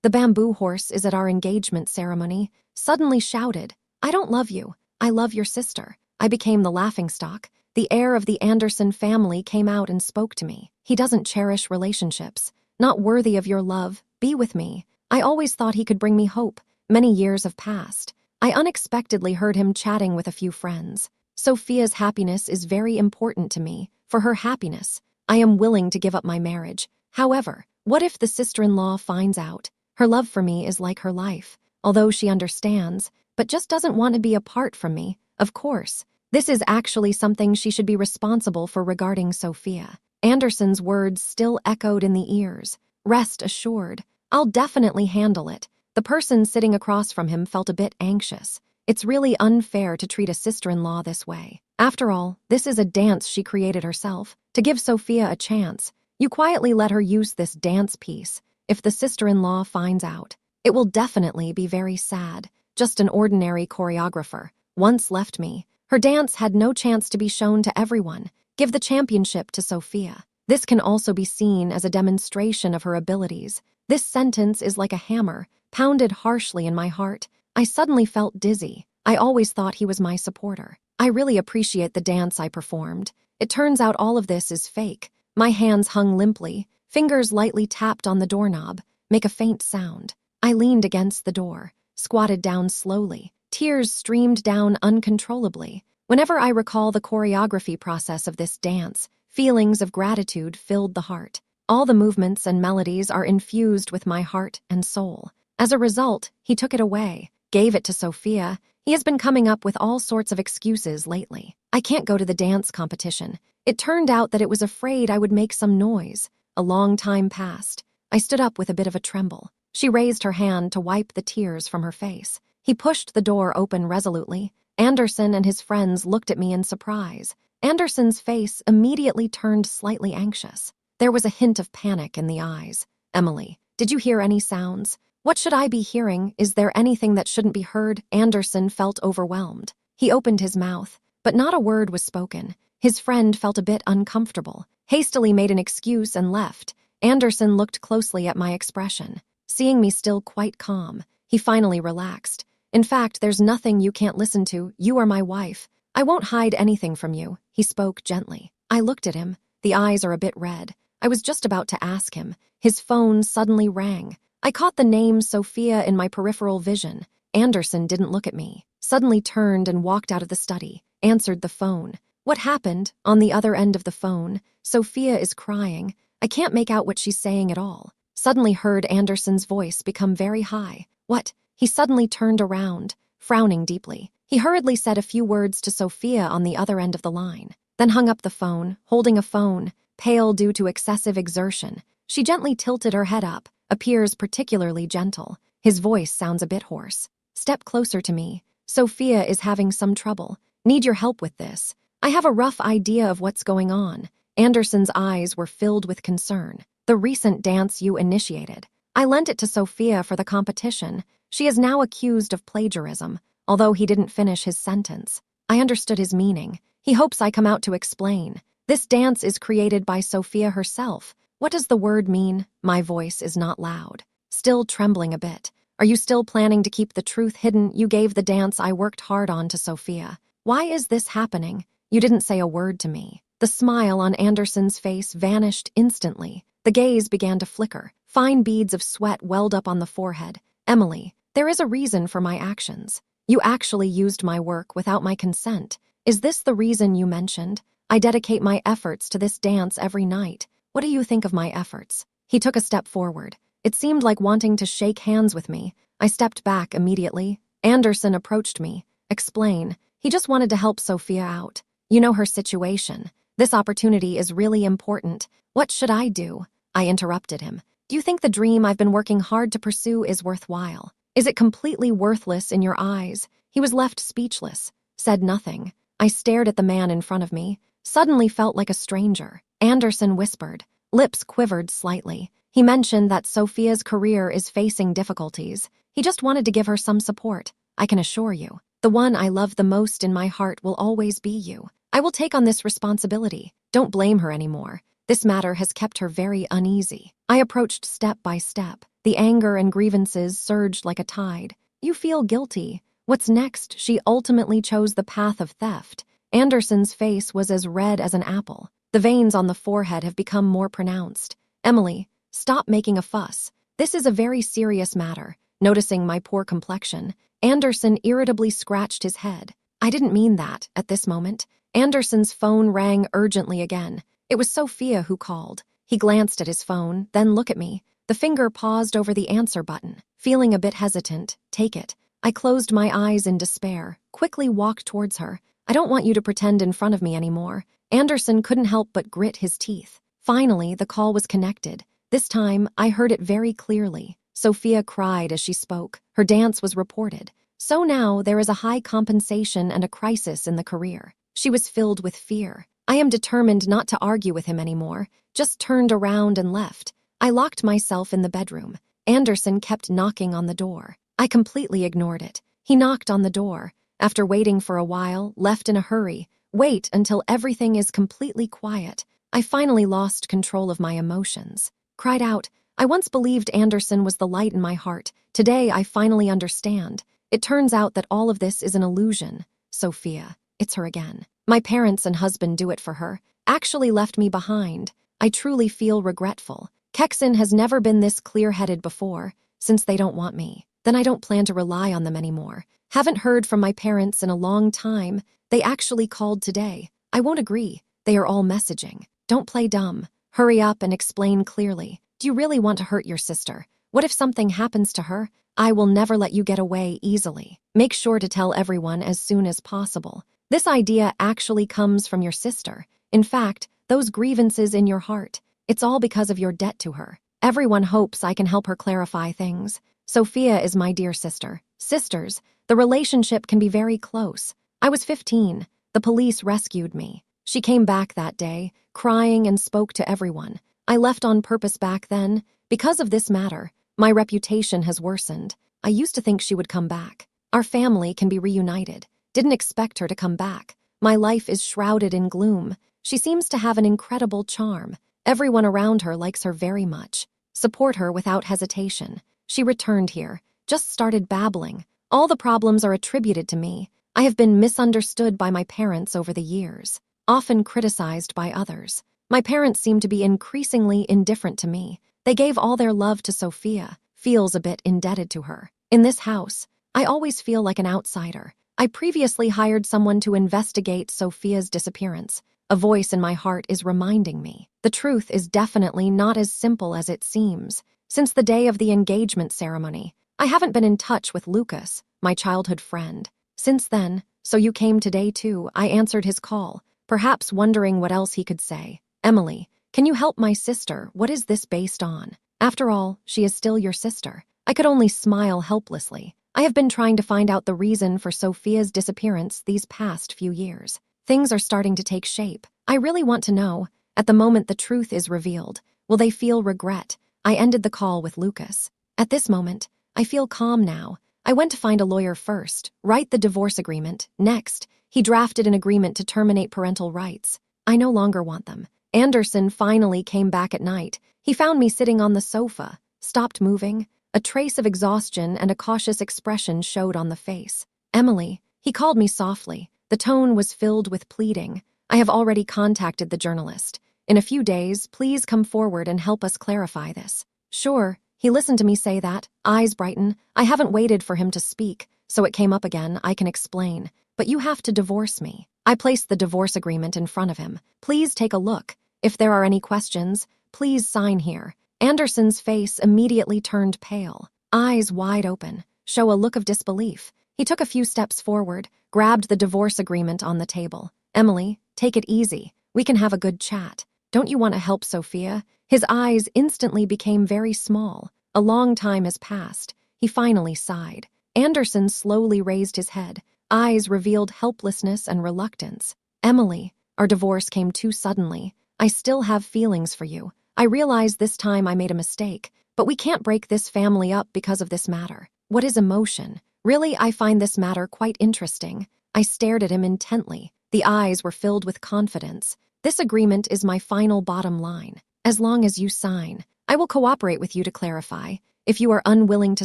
the bamboo horse is at our engagement ceremony, suddenly shouted, "I don't love you, I love your sister." I became the laughingstock. The heir of the Anderson family came out and spoke to me. "He doesn't cherish relationships. Not worthy of your love. Be with me." I always thought he could bring me hope. Many years have passed. I unexpectedly heard him chatting with a few friends. "Sophia's happiness is very important to me. For her happiness, I am willing to give up my marriage. However, what if the sister-in-law finds out? Her love for me is like her life, although she understands, but just doesn't want to be apart from me. Of course, this is actually something she should be responsible for regarding Sophia." Anderson's words still echoed in the ears. "Rest assured, I'll definitely handle it." The person sitting across from him felt a bit anxious. It's really unfair to treat a sister-in-law this way. After all, this is a dance she created herself. To give Sophia a chance, you quietly let her use this dance piece. If the sister-in-law finds out, it will definitely be very sad. Just an ordinary choreographer. Once left me. Her dance had no chance to be shown to everyone. Give the championship to Sophia. This can also be seen as a demonstration of her abilities. This sentence is like a hammer, pounded harshly in my heart. I suddenly felt dizzy. I always thought he was my supporter. I really appreciate the dance I performed. It turns out all of this is fake. My hands hung limply, fingers lightly tapped on the doorknob, make a faint sound. I leaned against the door, squatted down slowly. Tears streamed down uncontrollably. Whenever I recall the choreography process of this dance, feelings of gratitude filled the heart. All the movements and melodies are infused with my heart and soul. As a result, he took it away, gave it to Sophia. He has been coming up with all sorts of excuses lately. I can't go to the dance competition. It turned out that it was afraid I would make some noise. A long time passed. I stood up with a bit of a tremble. She raised her hand to wipe the tears from her face. He pushed the door open resolutely. Anderson and his friends looked at me in surprise. Anderson's face immediately turned slightly anxious. There was a hint of panic in the eyes. "Emily, did you hear any sounds? What should I be hearing? Is there anything that shouldn't be heard?" Anderson felt overwhelmed. He opened his mouth, but not a word was spoken. His friend felt a bit uncomfortable, hastily made an excuse and left. Anderson looked closely at my expression. Seeing me still quite calm, he finally relaxed. "In fact, there's nothing you can't listen to. You are my wife. I won't hide anything from you," he spoke gently. I looked at him. The eyes are a bit red. I was just about to ask him. His phone suddenly rang. I caught the name Sophia in my peripheral vision. Anderson didn't look at me, suddenly turned and walked out of the study, answered the phone. "What happened?" On the other end of the phone, "Sophia is crying. I can't make out what she's saying at all." Suddenly heard Anderson's voice become very high. "What?" He suddenly turned around, frowning deeply. He hurriedly said a few words to Sophia on the other end of the line, then hung up the phone, holding a phone, pale due to excessive exertion. She gently tilted her head up, appears particularly gentle. His voice sounds a bit hoarse. "Step closer to me. Sophia is having some trouble. Need your help with this. I have a rough idea of what's going on." Anderson's eyes were filled with concern. "The recent dance you initiated. I lent it to Sophia for the competition. She is now accused of plagiarism," although he didn't finish his sentence. I understood his meaning. He hopes I come out to explain. "This dance is created by Sophia herself. What does the word mean?" My voice is not loud. Still trembling a bit. "Are you still planning to keep the truth hidden? You gave the dance I worked hard on to Sophia. Why is this happening? You didn't say a word to me." The smile on Anderson's face vanished instantly. The gaze began to flicker. Fine beads of sweat welled up on the forehead. "Emily, there is a reason for my actions. You actually used my work without my consent. Is this the reason you mentioned? I dedicate my efforts to this dance every night. What do you think of my efforts?" He took a step forward. It seemed like wanting to shake hands with me. I stepped back immediately. Anderson approached me. "Explain." He just wanted to help Sophia out. "You know her situation. This opportunity is really important. What should I do?" I interrupted him. "Do you think the dream I've been working hard to pursue is worthwhile? Is it completely worthless in your eyes?" He was left speechless, said nothing. I stared at the man in front of me, suddenly felt like a stranger. Anderson whispered. Lips quivered slightly. He mentioned that Sophia's career is facing difficulties. He just wanted to give her some support. "I can assure you, the one I love the most in my heart will always be you. I will take on this responsibility. Don't blame her anymore. This matter has kept her very uneasy. I approached step by step. The anger and grievances surged like a tide. You feel guilty. What's next? She ultimately chose the path of theft. Anderson's face was as red as an apple. The veins on the forehead have become more pronounced. Emily, stop making a fuss. This is a very serious matter. Noticing my poor complexion, Anderson irritably scratched his head. I didn't mean that, at this moment. Anderson's phone rang urgently again. It was Sophia who called. He glanced at his phone, then looked at me. The finger paused over the answer button. Feeling a bit hesitant, take it. I closed my eyes in despair, quickly walked towards her. I don't want you to pretend in front of me anymore. Anderson couldn't help but grit his teeth. Finally, the call was connected. This time, I heard it very clearly. Sophia cried as she spoke. Her dance was reported. So now there is a high compensation and a crisis in the career. She was filled with fear. I am determined not to argue with him anymore, just turned around and left. I locked myself in the bedroom. Anderson kept knocking on the door. I completely ignored it. He knocked on the door. After waiting for a while, left in a hurry. Wait until everything is completely quiet. I finally lost control of my emotions. Cried out, I once believed Anderson was the light in my heart. Today I finally understand. It turns out that all of this is an illusion. Sophia, it's her again. My parents and husband do it for her. Actually left me behind. I truly feel regretful. Kexon has never been this clear-headed before. Since they don't want me, then I don't plan to rely on them anymore. Haven't heard from my parents in a long time. They actually called today. I won't agree. They are all messaging. Don't play dumb. Hurry up and explain clearly. Do you really want to hurt your sister? What if something happens to her? I will never let you get away easily. Make sure to tell everyone as soon as possible. This idea actually comes from your sister. In fact, those grievances in your heart, it's all because of your debt to her. Everyone hopes I can help her clarify things. Sophia is my dear sister. Sisters, the relationship can be very close. I was 15. The police rescued me. She came back that day, crying and spoke to everyone. I left on purpose back then. Because of this matter, my reputation has worsened. I used to think she would come back. Our family can be reunited. Didn't expect her to come back. My life is shrouded in gloom. She seems to have an incredible charm. Everyone around her likes her very much. Support her without hesitation. She returned here, just started babbling. All the problems are attributed to me. I have been misunderstood by my parents over the years, often criticized by others. My parents seem to be increasingly indifferent to me. They gave all their love to Sophia, feels a bit indebted to her. In this house, I always feel like an outsider. I previously hired someone to investigate Sophia's disappearance. A voice in my heart is reminding me. The truth is definitely not as simple as it seems. Since the day of the engagement ceremony, I haven't been in touch with Lucas, my childhood friend. Since then, so you came today too, I answered his call, perhaps wondering what else he could say. Emily, can you help my sister? What is this based on? After all, she is still your sister. I could only smile helplessly. I have been trying to find out the reason for Sophia's disappearance these past few years. Things are starting to take shape. I really want to know. At the moment the truth is revealed, will they feel regret? I ended the call with Lucas. At this moment, I feel calm now. I went to find a lawyer first, write the divorce agreement. Next, he drafted an agreement to terminate parental rights. I no longer want them. Anderson finally came back at night. He found me sitting on the sofa, stopped moving. A trace of exhaustion and a cautious expression showed on the face. Emily, he called me softly. The tone was filled with pleading. I have already contacted the journalist. In a few days, please come forward and help us clarify this. Sure, he listened to me say that, eyes brighten. I haven't waited for him to speak, so it came up again. I can explain. But you have to divorce me. I placed the divorce agreement in front of him. Please take a look. If there are any questions, please sign here. Anderson's face immediately turned pale, eyes wide open, show a look of disbelief. He took a few steps forward, grabbed the divorce agreement on the table. Emily, take it easy. We can have a good chat. Don't you want to help Sophia? His eyes instantly became very small. A long time has passed. He finally sighed. Anderson slowly raised his head. Eyes revealed helplessness and reluctance. Emily, our divorce came too suddenly. I still have feelings for you. I realize this time I made a mistake, but we can't break this family up because of this matter. What is emotion? Really, I find this matter quite interesting. I stared at him intently. The eyes were filled with confidence. This agreement is my final bottom line. As long as you sign, I will cooperate with you to clarify. If you are unwilling to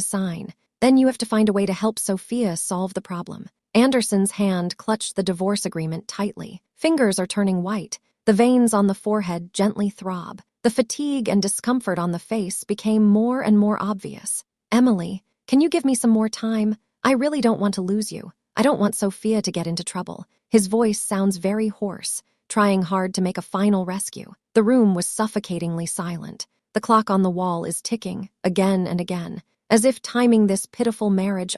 sign, then you have to find a way to help Sophia solve the problem. Anderson's hand clutched the divorce agreement tightly. Fingers are turning white. The veins on the forehead gently throb. The fatigue and discomfort on the face became more and more obvious. Emily, can you give me some more time? I really don't want to lose you. I don't want Sophia to get into trouble. His voice sounds very hoarse, trying hard to make a final rescue. The room was suffocatingly silent. The clock on the wall is ticking, again and again, as if timing this pitiful marriage.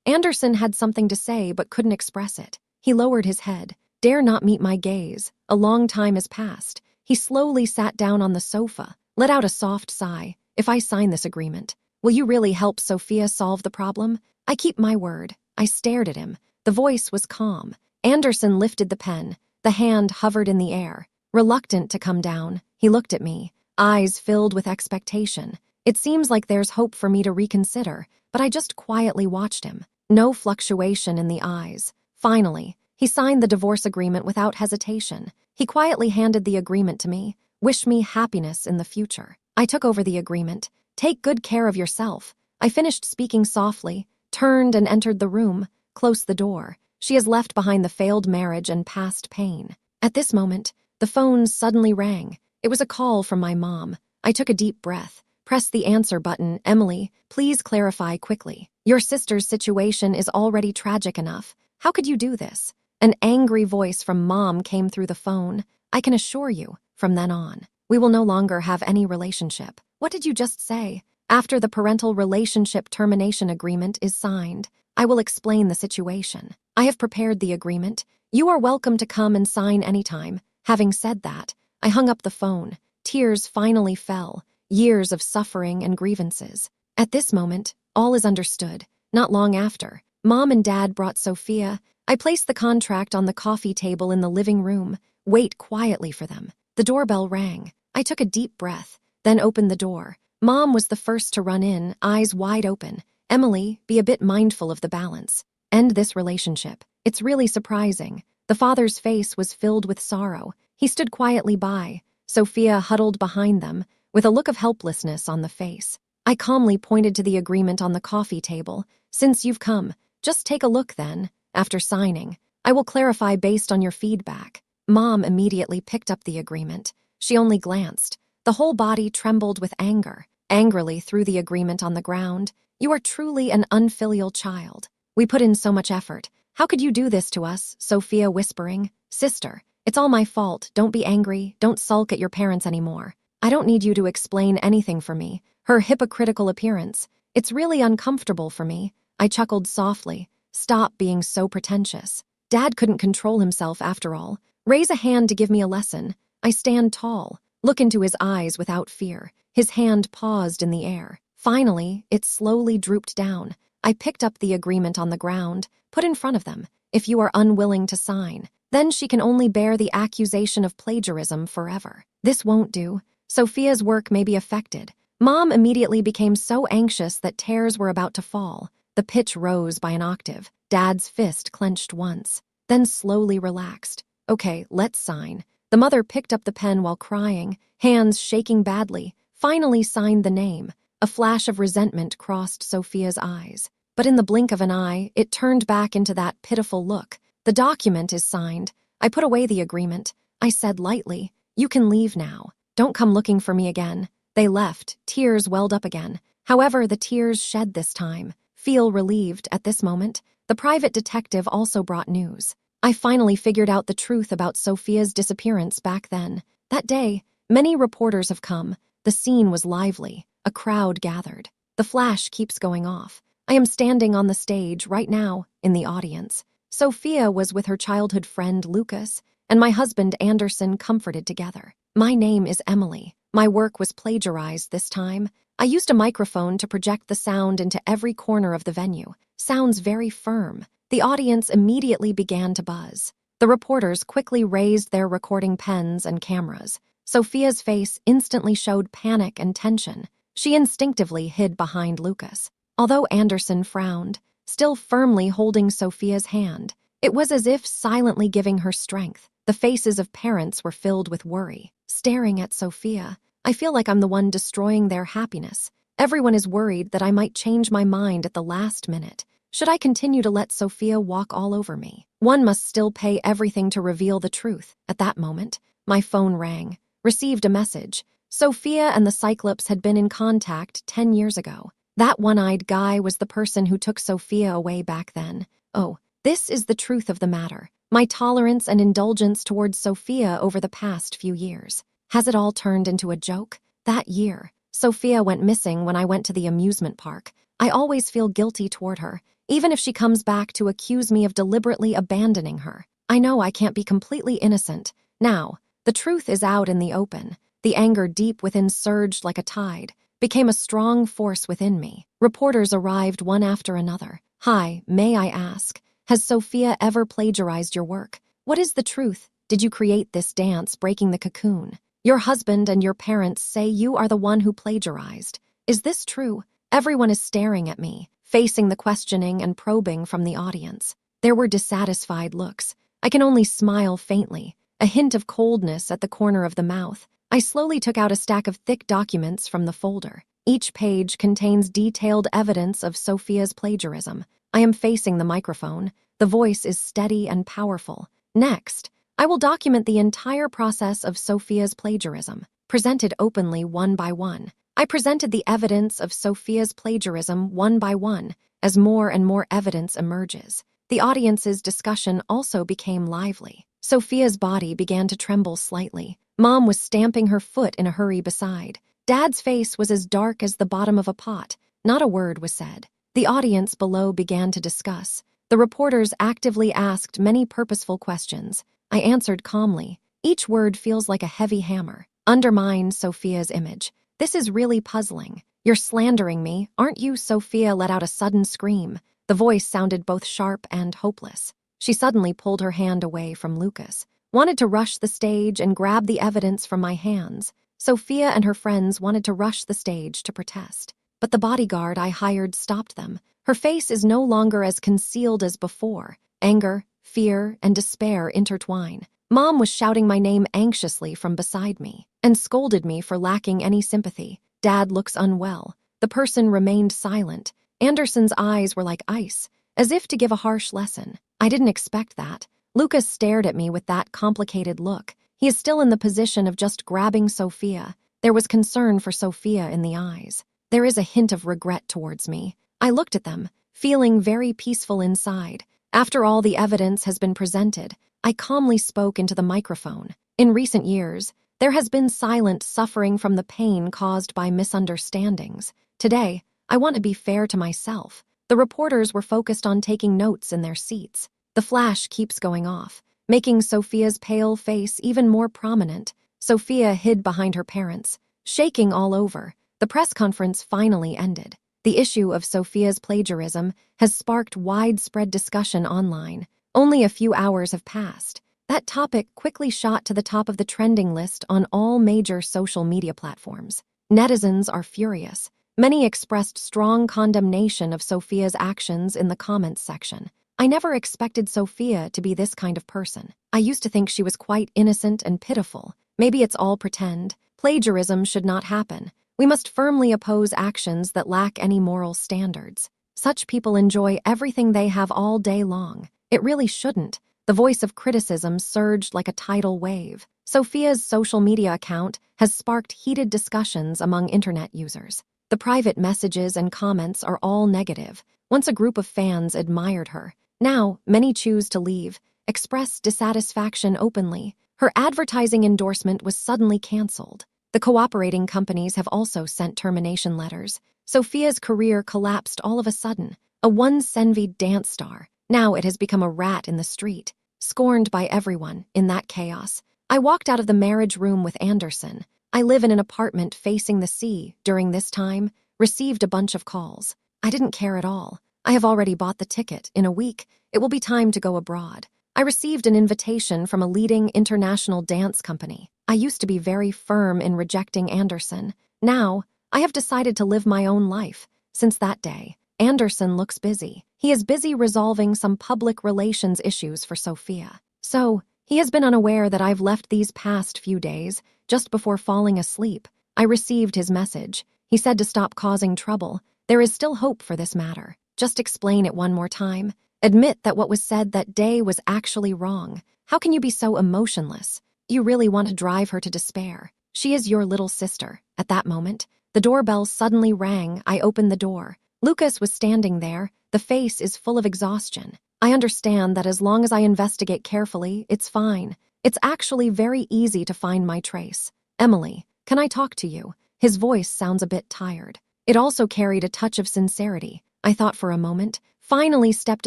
Anderson had something to say but couldn't express it. He lowered his head. Dare not meet my gaze. A long time has passed. He slowly sat down on the sofa, let out a soft sigh. If I sign this agreement, will you really help Sophia solve the problem? I keep my word. I stared at him. The voice was calm. Anderson lifted the pen. The hand hovered in the air. Reluctant to come down, he looked at me, eyes filled with expectation. It seems like there's hope for me to reconsider, but I just quietly watched him. No fluctuation in the eyes. Finally, he signed the divorce agreement without hesitation. He quietly handed the agreement to me. Wish me happiness in the future. I took over the agreement. Take good care of yourself. I finished speaking softly, turned and entered the room, closed the door. She has left behind the failed marriage and past pain. At this moment, the phone suddenly rang. It was a call from my mom. I took a deep breath, pressed the answer button. Emily, please clarify quickly. Your sister's situation is already tragic enough. How could you do this? An angry voice from Mom came through the phone. I can assure you, from then on, we will no longer have any relationship. What did you just say? After the parental relationship termination agreement is signed, I will explain the situation. I have prepared the agreement. You are welcome to come and sign anytime. Having said that, I hung up the phone. Tears finally fell. Years of suffering and grievances. At this moment, all is understood. Not long after, Mom and Dad brought Sophia. I placed the contract on the coffee table in the living room. Wait quietly for them. The doorbell rang. I took a deep breath, then opened the door. Mom was the first to run in, eyes wide open. Emily, be a bit mindful of the balance. End this relationship. It's really surprising. The father's face was filled with sorrow. He stood quietly by. Sophia huddled behind them, with a look of helplessness on the face. I calmly pointed to the agreement on the coffee table. Since you've come, just take a look then. After signing, I will clarify based on your feedback. Mom immediately picked up the agreement. She only glanced. The whole body trembled with anger. Angrily threw the agreement on the ground. You are truly an unfilial child. We put in so much effort. How could you do this to us? Sophia whispering. Sister, it's all my fault. Don't be angry. Don't sulk at your parents anymore. I don't need you to explain anything for me. Her hypocritical appearance. It's really uncomfortable for me. I chuckled softly. Stop being so pretentious. Dad couldn't control himself after all. Raise a hand to give me a lesson. I stand tall. Look into his eyes without fear. His hand paused in the air. Finally, it slowly drooped down. I picked up the agreement on the ground, put in front of them. If you are unwilling to sign, then she can only bear the accusation of plagiarism forever. This won't do. Sophia's work may be affected. Mom immediately became so anxious that tears were about to fall. The pitch rose by an octave. Dad's fist clenched once, then slowly relaxed. Okay, let's sign. The mother picked up the pen while crying, hands shaking badly, finally signed the name. A flash of resentment crossed Sophia's eyes. But in the blink of an eye, it turned back into that pitiful look. The document is signed. I put away the agreement. I said lightly, you can leave now. Don't come looking for me again. They left. Tears welled up again. However, the tears shed this time. Feel relieved at this moment. The private detective also brought news. I finally figured out the truth about Sophia's disappearance back then. That day, many reporters have come. The scene was lively. A crowd gathered. The flash keeps going off. I am standing on the stage right now, in the audience. Sophia was with her childhood friend Lucas, and my husband Anderson comforted together. My name is Emily. My work was plagiarized this time. I used a microphone to project the sound into every corner of the venue. Sounds very firm. The audience immediately began to buzz. The reporters quickly raised their recording pens and cameras. Sophia's face instantly showed panic and tension. She instinctively hid behind Lucas. Although Anderson frowned, still firmly holding Sophia's hand, it was as if silently giving her strength. The faces of parents were filled with worry, staring at Sophia. I feel like I'm the one destroying their happiness. Everyone is worried that I might change my mind at the last minute. Should I continue to let Sophia walk all over me? One must still pay everything to reveal the truth. At that moment, my phone rang. Received a message. Sophia and the Cyclops had been in contact 10 years ago. That one-eyed guy was the person who took Sophia away back then. Oh, this is the truth of the matter. My tolerance and indulgence towards Sophia over the past few years. Has it all turned into a joke? That year, Sophia went missing when I went to the amusement park. I always feel guilty toward her, even if she comes back to accuse me of deliberately abandoning her. I know I can't be completely innocent. Now, the truth is out in the open. The anger deep within surged like a tide, became a strong force within me. Reporters arrived one after another. Hi, may I ask, has Sophia ever plagiarized your work? What is the truth? Did you create this dance breaking the cocoon? Your husband and your parents say you are the one who plagiarized. Is this true? Everyone is staring at me, facing the questioning and probing from the audience. There were dissatisfied looks. I can only smile faintly, a hint of coldness at the corner of the mouth. I slowly took out a stack of thick documents from the folder. Each page contains detailed evidence of Sophia's plagiarism. I am facing the microphone. The voice is steady and powerful. Next, I will document the entire process of Sophia's plagiarism, presented openly one by one. I presented the evidence of Sophia's plagiarism one by one, as more and more evidence emerges. The audience's discussion also became lively. Sophia's body began to tremble slightly. Mom was stamping her foot in a hurry beside. Dad's face was as dark as the bottom of a pot. Not a word was said. The audience below began to discuss. The reporters actively asked many purposeful questions. I answered calmly. Each word feels like a heavy hammer. Undermine Sophia's image. This is really puzzling. You're slandering me, aren't you? Sophia let out a sudden scream. The voice sounded both sharp and hopeless. She suddenly pulled her hand away from Lucas, wanted to rush the stage and grab the evidence from my hands. Sophia and her friends wanted to rush the stage to protest. But the bodyguard I hired stopped them. Her face is no longer as concealed as before. Anger, fear, and despair intertwine. Mom was shouting my name anxiously from beside me and scolded me for lacking any sympathy. Dad looks unwell. The person remained silent. Anderson's eyes were like ice, as if to give a harsh lesson. I didn't expect that. Lucas stared at me with that complicated look. He is still in the position of just grabbing Sophia. There was concern for Sophia in the eyes. There is a hint of regret towards me. I looked at them, feeling very peaceful inside. After all the evidence has been presented, I calmly spoke into the microphone. In recent years, there has been silent suffering from the pain caused by misunderstandings. Today, I want to be fair to myself. The reporters were focused on taking notes in their seats. The flash keeps going off, making Sophia's pale face even more prominent. Sophia hid behind her parents, shaking all over. The press conference finally ended. The issue of Sophia's plagiarism has sparked widespread discussion online. Only a few hours have passed. That topic quickly shot to the top of the trending list on all major social media platforms. Netizens are furious. Many expressed strong condemnation of Sophia's actions in the comments section. I never expected Sophia to be this kind of person. I used to think she was quite innocent and pitiful. Maybe it's all pretend. Plagiarism should not happen. We must firmly oppose actions that lack any moral standards. Such people enjoy everything they have all day long. It really shouldn't. The voice of criticism surged like a tidal wave. Sophia's social media account has sparked heated discussions among internet users. The private messages and comments are all negative. Once a group of fans admired her. Now, many choose to leave, express dissatisfaction openly. Her advertising endorsement was suddenly canceled. The cooperating companies have also sent termination letters. Sophia's career collapsed all of a sudden. A once-envied dance star. Now it has become a rat in the street, scorned by everyone in that chaos. I walked out of the marriage room with Anderson. I live in an apartment facing the sea. During this time, received a bunch of calls. I didn't care at all. I have already bought the ticket. In a week, it will be time to go abroad. I received an invitation from a leading international dance company. I used to be very firm in rejecting Anderson. Now, I have decided to live my own life. Since that day, Anderson looks busy. He is busy resolving some public relations issues for Sophia. So, He has been unaware that I've left these past few days, just before falling asleep. I received his message. He said to stop causing trouble. There is still hope for this matter. Just explain it one more time. Admit that what was said that day was actually wrong. How can you be so emotionless? You really want to drive her to despair. She is your little sister. At that moment, the doorbell suddenly rang. I opened the door. Lucas was standing there. The face is full of exhaustion. I understand that as long as I investigate carefully, it's fine. It's actually very easy to find my trace. Emily, can I talk to you? His voice sounds a bit tired. It also carried a touch of sincerity. I thought for a moment, finally stepped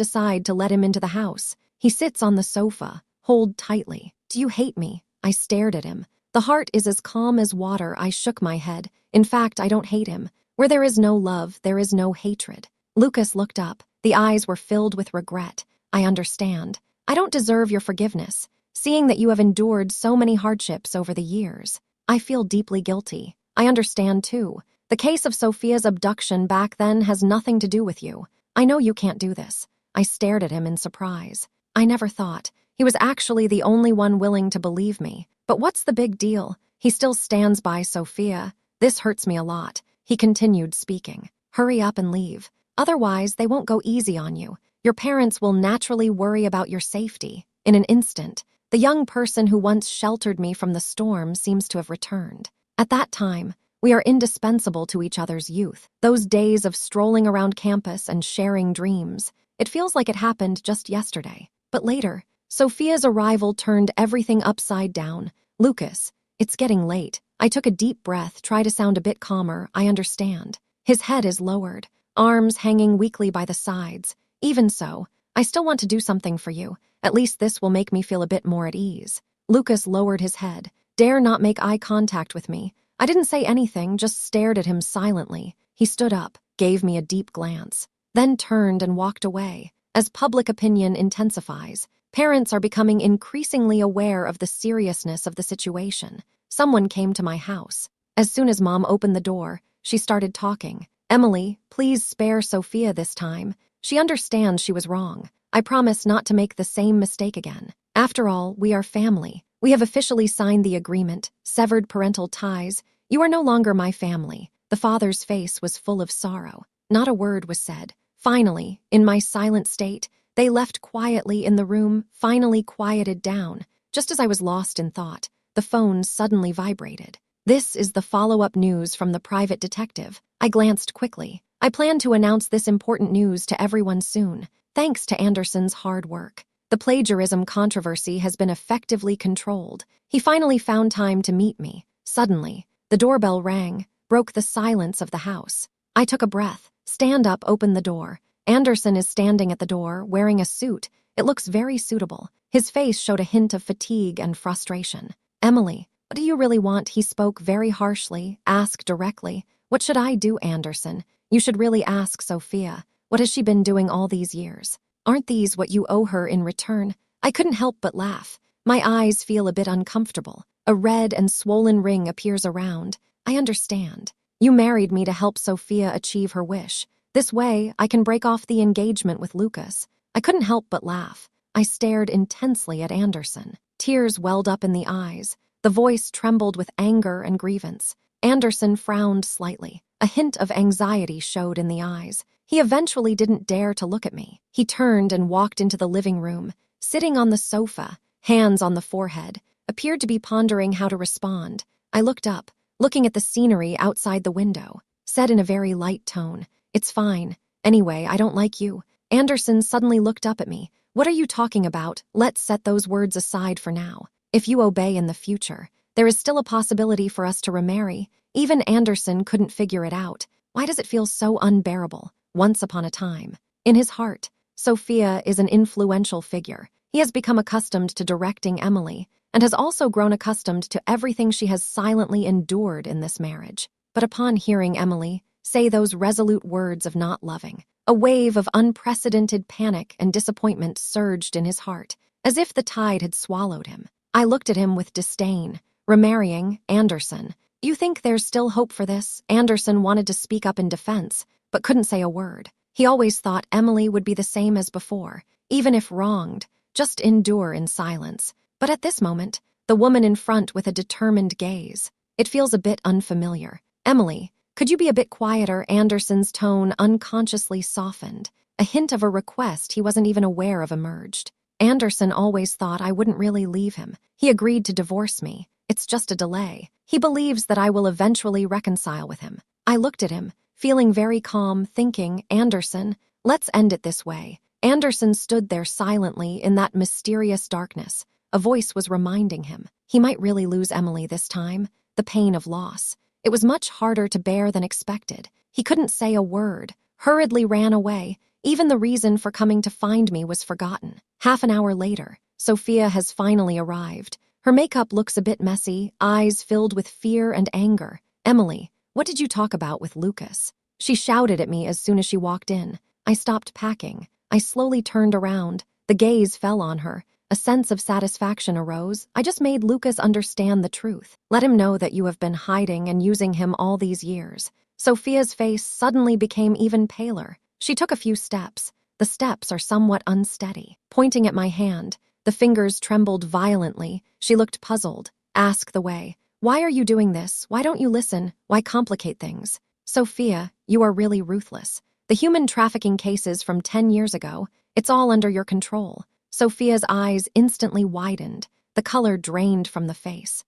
aside to let him into the house. He sits on the sofa, hold tightly. Do you hate me? I stared at him. The heart is as calm as water. I shook my head. In fact, I don't hate him. Where there is no love, there is no hatred. Lucas looked up. The eyes were filled with regret. I understand. I don't deserve your forgiveness. Seeing that you have endured so many hardships over the years, I feel deeply guilty. I understand, too. The case of Sophia's abduction back then has nothing to do with you. I know you can't do this. I stared at him in surprise. I never thought. He was actually the only one willing to believe me. But what's the big deal? He still stands by Sophia. This hurts me a lot. He continued speaking. Hurry up and leave. Otherwise, they won't go easy on you. Your parents will naturally worry about your safety. In an instant, the young person who once sheltered me from the storm seems to have returned. At that time, we are indispensable to each other's youth. Those days of strolling around campus and sharing dreams. It feels like it happened just yesterday. But later, Sophia's arrival turned everything upside down. Lucas, it's getting late. I took a deep breath, try to sound a bit calmer. I understand. His head is lowered, arms hanging weakly by the sides. Even so, I still want to do something for you. At least this will make me feel a bit more at ease. Lucas lowered his head. Dare not make eye contact with me. I didn't say anything, just stared at him silently. He stood up, gave me a deep glance, then turned and walked away. As public opinion intensifies, parents are becoming increasingly aware of the seriousness of the situation. Someone came to my house. As soon as Mom opened the door, she started talking. Emily, please spare Sophia this time. She understands she was wrong. I promise not to make the same mistake again. After all, we are family. We have officially signed the agreement, severed parental ties. You are no longer my family. The father's face was full of sorrow. Not a word was said. Finally, in my silent state, they left quietly in the room, finally quieted down. Just as I was lost in thought, the phone suddenly vibrated. This is the follow-up news from the private detective. I glanced quickly. I plan to announce this important news to everyone soon, thanks to Anderson's hard work. The plagiarism controversy has been effectively controlled. He finally found time to meet me. Suddenly, the doorbell rang, broke the silence of the house. I took a breath. Stand up, open the door. Anderson is standing at the door, wearing a suit. It looks very suitable. His face showed a hint of fatigue and frustration. Emily, what do you really want? He spoke very harshly. Ask directly. What should I do, Anderson? You should really ask Sophia. What has she been doing all these years? Aren't these what you owe her in return? I couldn't help but laugh. My eyes feel a bit uncomfortable. A red and swollen ring appears around. I understand. You married me to help Sophia achieve her wish. This way, I can break off the engagement with Lucas. I couldn't help but laugh. I stared intensely at Anderson. Tears welled up in the eyes. The voice trembled with anger and grievance. Anderson frowned slightly. A hint of anxiety showed in the eyes. He eventually didn't dare to look at me. He turned and walked into the living room. Sitting on the sofa, hands on the forehead, appeared to be pondering how to respond. I looked up, looking at the scenery outside the window. Said in a very light tone, "It's fine. Anyway, I don't like you." Anderson suddenly looked up at me. "What are you talking about? Let's set those words aside for now. If you obey in the future, there is still a possibility for us to remarry." Even Anderson couldn't figure it out. Why does it feel so unbearable? Once upon a time, in his heart, Sophia is an influential figure. He has become accustomed to directing Emily, and has also grown accustomed to everything she has silently endured in this marriage. But upon hearing Emily say those resolute words of not loving, a wave of unprecedented panic and disappointment surged in his heart, as if the tide had swallowed him. I looked at him with disdain. Remarrying Anderson. You think there's still hope for this? Anderson wanted to speak up in defense, but couldn't say a word. He always thought Emily would be the same as before, even if wronged, just endure in silence. But at this moment, the woman in front with a determined gaze. It feels a bit unfamiliar. Emily, could you be a bit quieter? Anderson's tone unconsciously softened. A hint of a request he wasn't even aware of emerged. Anderson always thought I wouldn't really leave him. He agreed to divorce me. It's just a delay. He believes that I will eventually reconcile with him. I looked at him, feeling very calm, thinking, Anderson, let's end it this way. Anderson stood there silently in that mysterious darkness. A voice was reminding him he might really lose Emily this time, the pain of loss. It was much harder to bear than expected. He couldn't say a word, hurriedly ran away. Even the reason for coming to find me was forgotten. Half an hour later, Sophia has finally arrived. Her makeup looks a bit messy, eyes filled with fear and anger. Emily, what did you talk about with Lucas? She shouted at me as soon as she walked in. I stopped packing. I slowly turned around. The gaze fell on her. A sense of satisfaction arose. I just made Lucas understand the truth. Let him know that you have been hiding and using him all these years. Sophia's face suddenly became even paler. She took a few steps. The steps are somewhat unsteady. Pointing at my hand, the fingers trembled violently. She looked puzzled. Ask the way. Why are you doing this? Why don't you listen? Why complicate things? Sophia, you are really ruthless. The human trafficking cases from 10 years ago, it's all under your control. Sophia's eyes instantly widened. The color drained from the face.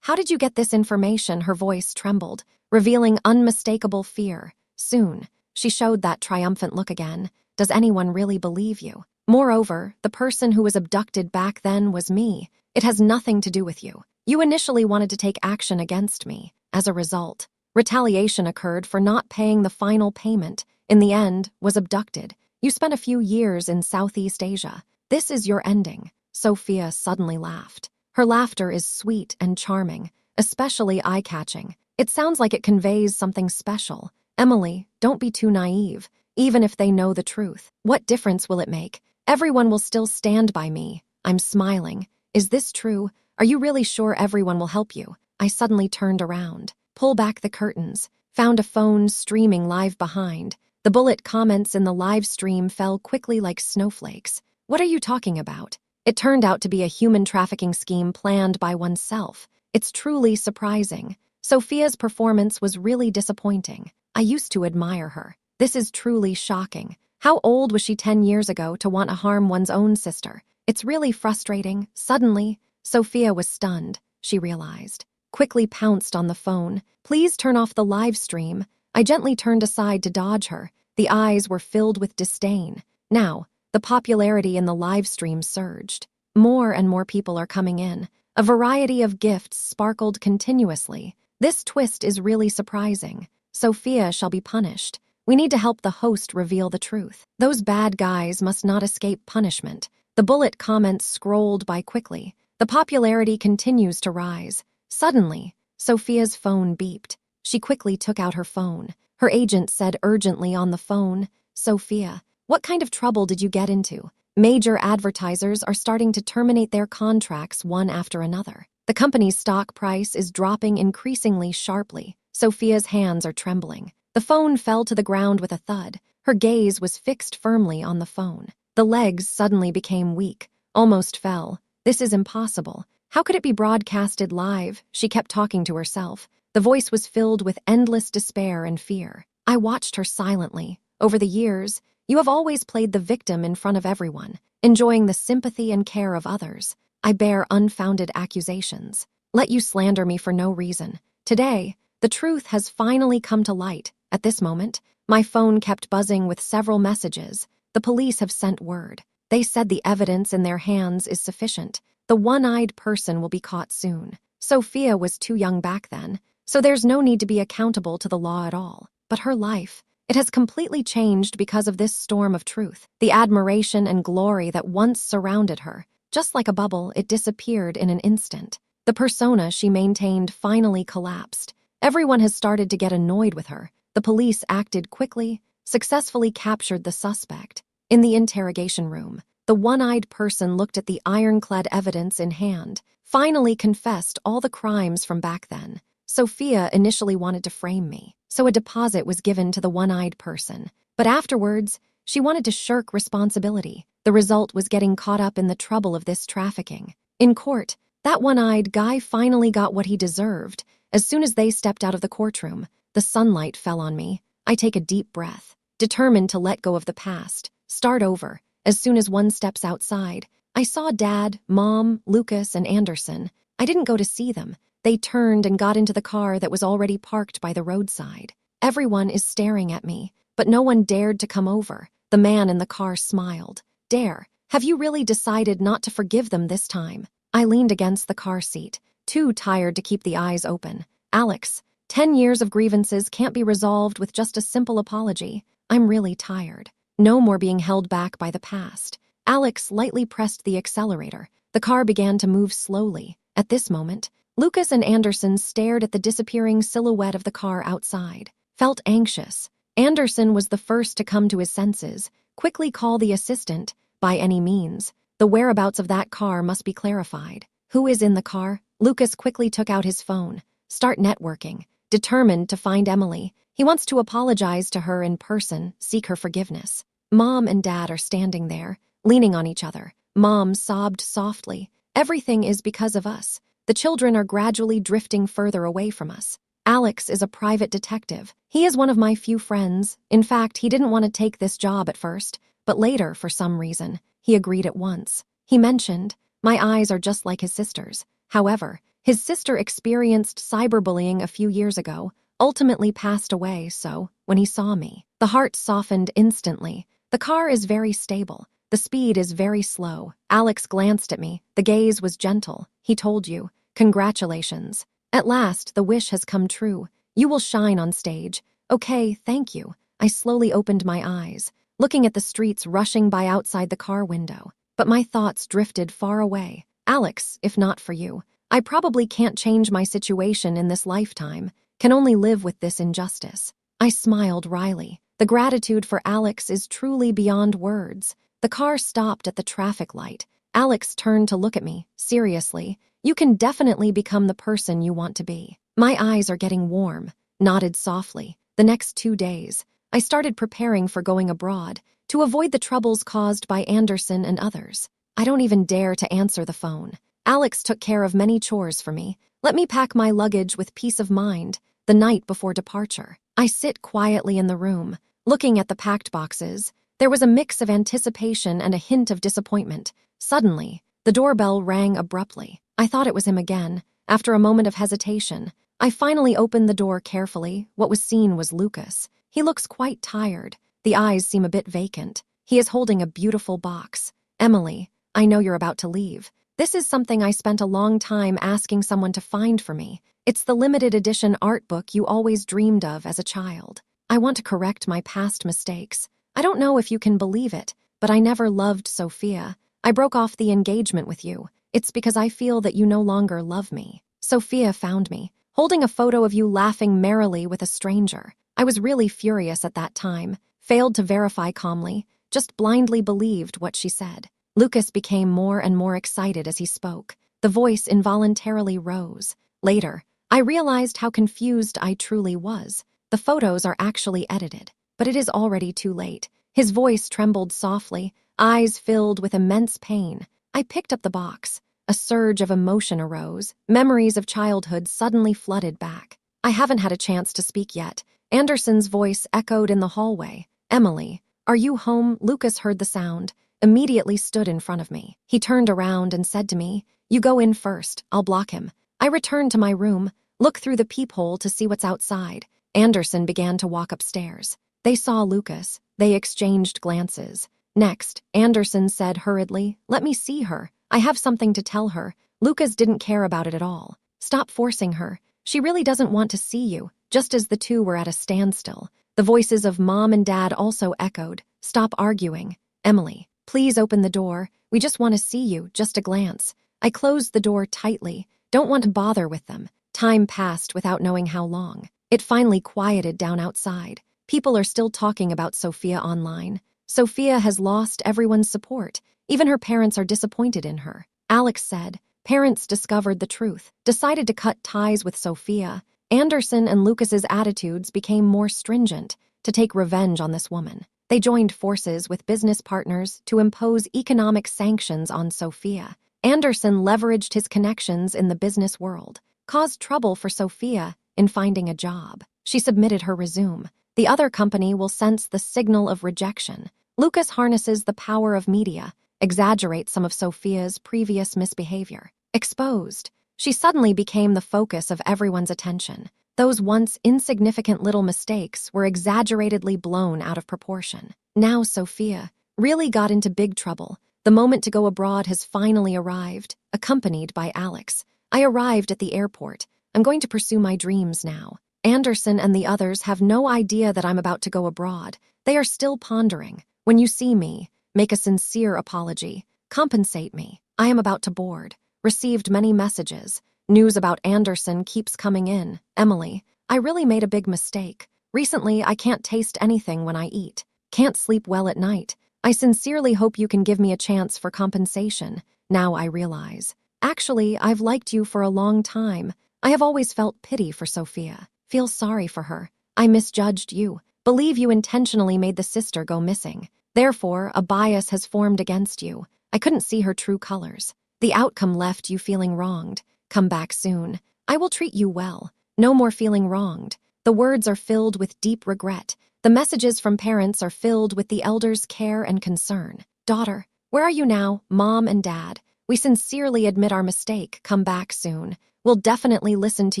How did you get this information? Her voice trembled, revealing unmistakable fear. Soon, she showed that triumphant look again. Does anyone really believe you? Moreover, the person who was abducted back then was me. It has nothing to do with you. You initially wanted to take action against me. As a result, retaliation occurred for not paying the final payment. In the end, was abducted. You spent a few years in Southeast Asia. This is your ending. Sophia suddenly laughed. Her laughter is sweet and charming, especially eye-catching. It sounds like it conveys something special. Emily, don't be too naive. Even if they know the truth, what difference will it make? Everyone will still stand by me. I'm smiling. Is this true? Are you really sure everyone will help you? I suddenly turned around. Pull back the curtains. Found a phone streaming live behind. The bullet comments in the live stream fell quickly like snowflakes. What are you talking about? It turned out to be a human trafficking scheme planned by oneself. It's truly surprising. Sophia's performance was really disappointing. I used to admire her. This is truly shocking. How old was she 10 years ago to want to harm one's own sister? It's really frustrating. Suddenly, Sophia was stunned, she realized. Quickly pounced on the phone. Please turn off the live stream. I gently turned aside to dodge her. The eyes were filled with disdain. Now, the popularity in the live stream surged. More and more people are coming in. A variety of gifts sparkled continuously. This twist is really surprising. Sophia shall be punished. We need to help the host reveal the truth. Those bad guys must not escape punishment. The bullet comments scrolled by quickly. The popularity continues to rise. Suddenly, Sophia's phone beeped. She quickly took out her phone. Her agent said urgently on the phone, Sophia, what kind of trouble did you get into? Major advertisers are starting to terminate their contracts one after another. The company's stock price is dropping increasingly sharply. Sophia's hands are trembling. The phone fell to the ground with a thud. Her gaze was fixed firmly on the phone. The legs suddenly became weak, almost fell. This is impossible. How could it be broadcasted live? She kept talking to herself. The voice was filled with endless despair and fear. I watched her silently. Over the years, you have always played the victim in front of everyone, enjoying the sympathy and care of others. I bear unfounded accusations. Let you slander me for no reason. Today, the truth has finally come to light. At this moment, my phone kept buzzing with several messages. The police have sent word. They said the evidence in their hands is sufficient. The one-eyed person will be caught soon. Sophia was too young back then, so there's no need to be accountable to the law at all. But her life, it has completely changed because of this storm of truth. The admiration and glory that once surrounded her, just like a bubble, it disappeared in an instant. The persona she maintained finally collapsed. Everyone has started to get annoyed with her. The police acted quickly, successfully captured the suspect. In the interrogation room, the one-eyed person looked at the ironclad evidence in hand, finally confessed all the crimes from back then. Sophia initially wanted to frame me, so a deposit was given to the one-eyed person. But afterwards, she wanted to shirk responsibility. The result was getting caught up in the trouble of this trafficking. In court, that one-eyed guy finally got what he deserved. As soon as they stepped out of the courtroom, the sunlight fell on me. I take a deep breath, determined to let go of the past, start over. As soon as one steps outside, I saw Dad, Mom, Lucas, and Anderson. I didn't go to see them. They turned and got into the car that was already parked by the roadside. Everyone is staring at me, but no one dared to come over. The man in the car smiled. Dare, have you really decided not to forgive them this time? I leaned against the car seat, too tired to keep the eyes open. Alex, 10 years of grievances can't be resolved with just a simple apology. I'm really tired. No more being held back by the past. Alex lightly pressed the accelerator. The car began to move slowly. At this moment, Lucas and Anderson stared at the disappearing silhouette of the car outside. Felt anxious. Anderson was the first to come to his senses. Quickly call the assistant. By any means. The whereabouts of that car must be clarified. Who is in the car? Lucas quickly took out his phone. Start networking. Determined to find Emily. He wants to apologize to her in person, seek her forgiveness. Mom and Dad are standing there, leaning on each other. Mom sobbed softly. Everything is because of us. The children are gradually drifting further away from us. Alex is a private detective. He is one of my few friends. In fact, he didn't want to take this job at first, but later, for some reason, he agreed at once. He mentioned, my eyes are just like his sister's. However, his sister experienced cyberbullying a few years ago, ultimately passed away, so, when he saw me, the heart softened instantly. The car is very stable. The speed is very slow. Alex glanced at me. The gaze was gentle. He told you, congratulations. At last, the wish has come true. You will shine on stage. Okay, thank you. I slowly opened my eyes, looking at the streets rushing by outside the car window. But my thoughts drifted far away. Alex, if not for you, I probably can't change my situation in this lifetime, can only live with this injustice. I smiled wryly. The gratitude for Alex is truly beyond words. The car stopped at the traffic light. Alex turned to look at me. Seriously, you can definitely become the person you want to be. My eyes are getting warm. Nodded softly. The next 2 days, I started preparing for going abroad to avoid the troubles caused by Anderson and others. I don't even dare to answer the phone. Alex took care of many chores for me. Let me pack my luggage with peace of mind. The night before departure, I sit quietly in the room, looking at the packed boxes. There was a mix of anticipation and a hint of disappointment. Suddenly, the doorbell rang abruptly. I thought it was him again. After a moment of hesitation, I finally opened the door carefully. What was seen was Lucas. He looks quite tired. The eyes seem a bit vacant. He is holding a beautiful box. Emily, I know you're about to leave. This is something I spent a long time asking someone to find for me. It's the limited edition art book you always dreamed of as a child. I want to correct my past mistakes. I don't know if you can believe it, but I never loved Sophia. I broke off the engagement with you. It's because I feel that you no longer love me. Sophia found me, holding a photo of you laughing merrily with a stranger. I was really furious at that time, failed to verify calmly, just blindly believed what she said. Lucas became more and more excited as he spoke. The voice involuntarily rose. Later, I realized how confused I truly was. The photos are actually edited, but it is already too late. His voice trembled softly, eyes filled with immense pain. I picked up the box. A surge of emotion arose. Memories of childhood suddenly flooded back. I haven't had a chance to speak yet. Anderson's voice echoed in the hallway. Emily, are you home? Lucas heard the sound, immediately stood in front of me. He turned around and said to me, you go in first, I'll block him. I returned to my room, looked through the peephole to see what's outside. Anderson began to walk upstairs. They saw Lucas. They exchanged glances. Next, Anderson said hurriedly, let me see her. I have something to tell her. Lucas didn't care about it at all. Stop forcing her. She really doesn't want to see you. Just as the two were at a standstill, the voices of Mom and Dad also echoed. Stop arguing. Emily, please open the door. We just want to see you, just a glance. I closed the door tightly. Don't want to bother with them. Time passed without knowing how long. It finally quieted down outside. People are still talking about Sophia online. Sophia has lost everyone's support. Even her parents are disappointed in her. Alex said, parents discovered the truth, decided to cut ties with Sophia. Anderson and Lucas's attitudes became more stringent, to take revenge on this woman. They joined forces with business partners to impose economic sanctions on Sophia. Anderson leveraged his connections in the business world, caused trouble for Sophia in finding a job. She submitted her resume. The other company will sense the signal of rejection. Lucas harnesses the power of media, exaggerates some of Sophia's previous misbehavior. Exposed, she suddenly became the focus of everyone's attention. Those once insignificant little mistakes were exaggeratedly blown out of proportion. Now Sophia really got into big trouble. The moment to go abroad has finally arrived, accompanied by Alex. I arrived at the airport. I'm going to pursue my dreams now. Anderson and the others have no idea that I'm about to go abroad. They are still pondering. When you see me, make a sincere apology. Compensate me. I am about to board. Received many messages. News about Anderson keeps coming in. Emily, I really made a big mistake. Recently, I can't taste anything when I eat. Can't sleep well at night. I sincerely hope you can give me a chance for compensation. Now I realize. Actually, I've liked you for a long time. I have always felt pity for Sophia. Feel sorry for her. I misjudged you. Believe you intentionally made the sister go missing. Therefore, a bias has formed against you. I couldn't see her true colors. The outcome left you feeling wronged. Come back soon. I will treat you well. No more feeling wronged. The words are filled with deep regret. The messages from parents are filled with the elders' care and concern. Daughter, where are you now, Mom and Dad? We sincerely admit our mistake. Come back soon. We'll definitely listen to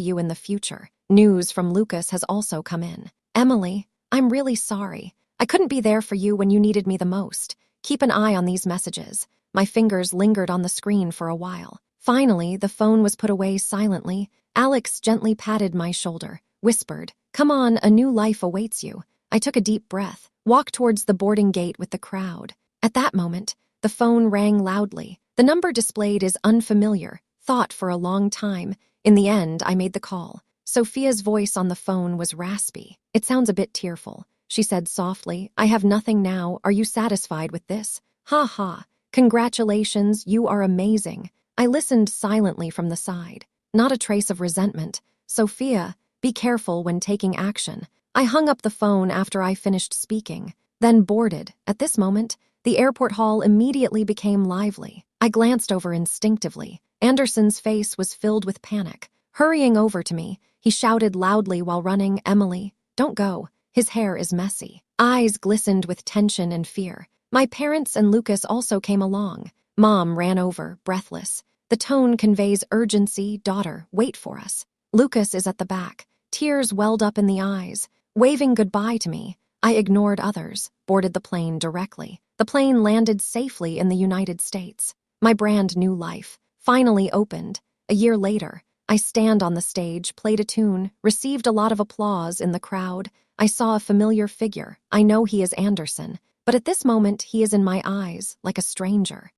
you in the future. News from Lucas has also come in. Emily, I'm really sorry. I couldn't be there for you when you needed me the most. Keep an eye on these messages. My fingers lingered on the screen for a while. Finally, the phone was put away silently. Alex gently patted my shoulder, whispered, "Come on, a new life awaits you." I took a deep breath, walked towards the boarding gate with the crowd. At that moment, the phone rang loudly. The number displayed is unfamiliar. Thought for a long time. In the end, I made the call. Sophia's voice on the phone was raspy. It sounds a bit tearful. She said softly, "I have nothing now. Are you satisfied with this?" "Ha ha. Congratulations, you are amazing." I listened silently from the side. Not a trace of resentment. "Sophia, be careful when taking action." I hung up the phone after I finished speaking, then boarded. At this moment, the airport hall immediately became lively. I glanced over instinctively. Anderson's face was filled with panic. Hurrying over to me, he shouted loudly while running, "Emily, don't go. His hair is messy." Eyes glistened with tension and fear. My parents and Lucas also came along. Mom ran over, breathless. The tone conveys urgency. "Daughter, wait for us." Lucas is at the back. Tears welled up in the eyes. Waving goodbye to me, I ignored others, boarded the plane directly. The plane landed safely in the United States. My brand new life finally opened. A year later, I stand on the stage, played a tune, received a lot of applause in the crowd. I saw a familiar figure. I know he is Anderson, but at this moment he is in my eyes, like a stranger.